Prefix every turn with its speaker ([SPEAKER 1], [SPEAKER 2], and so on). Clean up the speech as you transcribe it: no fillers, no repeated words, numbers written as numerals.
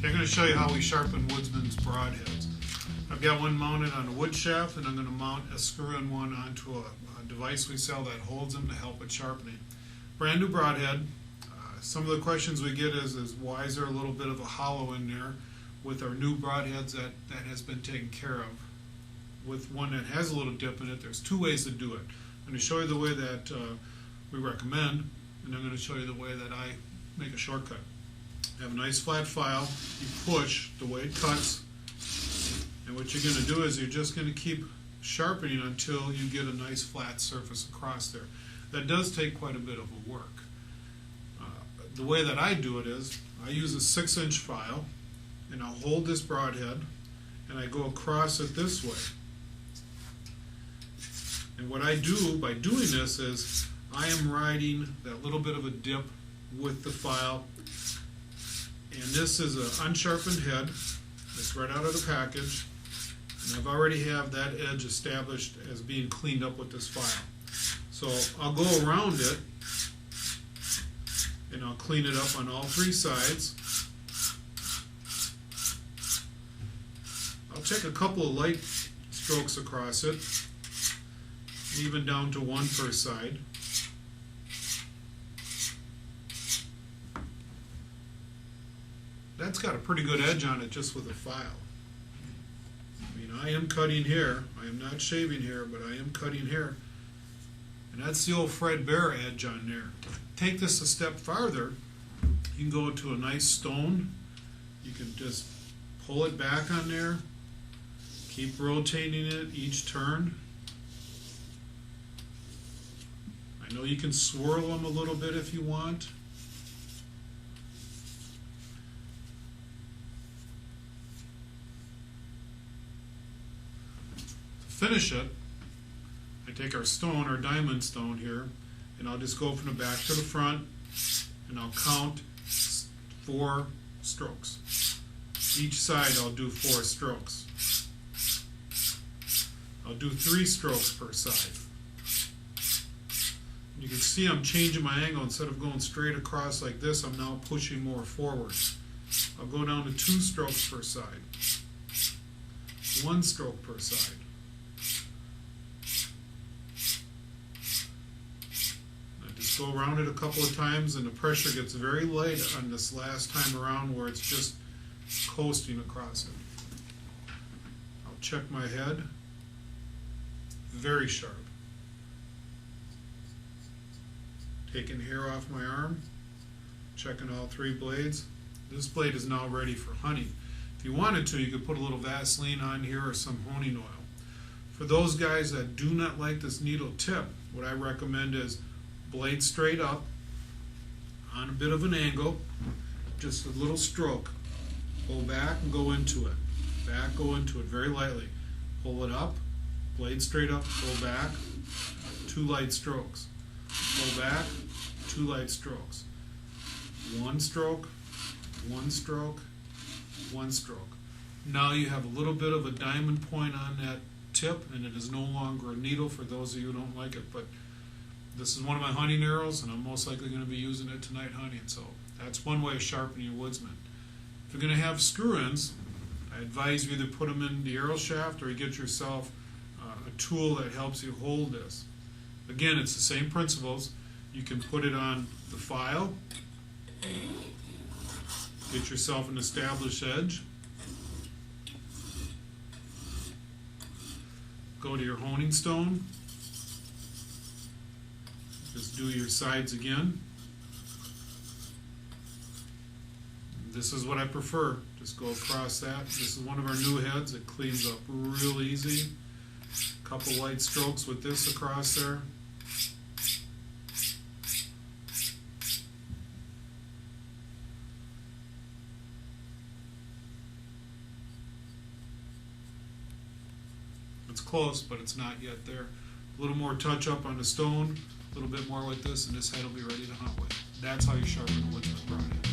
[SPEAKER 1] Okay, I'm going to show you how we sharpen Woodsman's Broadheads. I've got one mounted on a wood shaft, and I'm going to mount a screw-in one onto a device we sell that holds them to help with sharpening. Brand new broadhead. Some of the questions we get is why is there a little bit of a hollow in there? With our new broadheads, that has been taken care of. With one that has a little dip in it, there's two ways to do it. I'm going to show you the way that we recommend, and I'm going to show you the way that I make a shortcut. You have a nice flat file, you push the way it cuts, and what you're going to do is you're just going to keep sharpening until you get a nice flat surface across there. That does take quite a bit of work. The way that I do it is I use a 6-inch file, and I'll hold this broadhead and I go across it this way. And what I do by doing this is I am riding that little bit of a dip with the file, and this is an unsharpened head that's right out of the package, and I've already have that edge established as being cleaned up with this file. So I'll go around it and I'll clean it up on all three sides. I'll take a couple of light strokes across it, even down to one per side. That's got a pretty good edge on it just with a file. I mean, I am cutting here. I am not shaving here, but I am cutting here. And that's the old Fred Bear edge on there. Take this a step farther. You can go to a nice stone. You can just pull it back on there. Keep rotating it each turn. I know you can swirl them a little bit if you want. To finish it, I take our stone, our diamond stone here, and I'll just go from the back to the front, and I'll count 4 strokes. Each side I'll do 4 strokes. I'll do 3 strokes per side. You can see I'm changing my angle. Instead of going straight across like this, I'm now pushing more forward. I'll go down to 2 strokes per side. 1 stroke per side. Go around it a couple of times, and the pressure gets very light on this last time around where it's just coasting across it. I'll check my head. Very sharp. Taking hair off my arm. Checking all 3 blades. This blade is now ready for honey. If you wanted to, you could put a little Vaseline on here or some honing oil. For those guys that do not like this needle tip, what I recommend is blade straight up on a bit of an angle, just a little stroke. Pull back and go into it. Back, go into it very lightly. Pull it up, blade straight up, pull back, 2 light strokes. Pull back, 2 light strokes. 1 stroke, 1 stroke, 1 stroke. Now you have a little bit of a diamond point on that tip, and it is no longer a needle for those of you who don't like it, but this is one of my hunting arrows, and I'm most likely going to be using it tonight hunting. So that's one way of sharpening your Woodsman. If you're going to have screw-ins, I advise you either put them in the arrow shaft or you get yourself a tool that helps you hold this. Again, it's the same principles. You can put it on the file, get yourself an established edge, go to your honing stone, just do your sides again. This is what I prefer. Just go across that. This is one of our new heads. It cleans up real easy. A couple light strokes with this across there. It's close, but it's not yet there. A little more touch up on the stone. A little bit more like this, and this head will be ready to hunt with. That's how you sharpen a Woodsman Broadhead.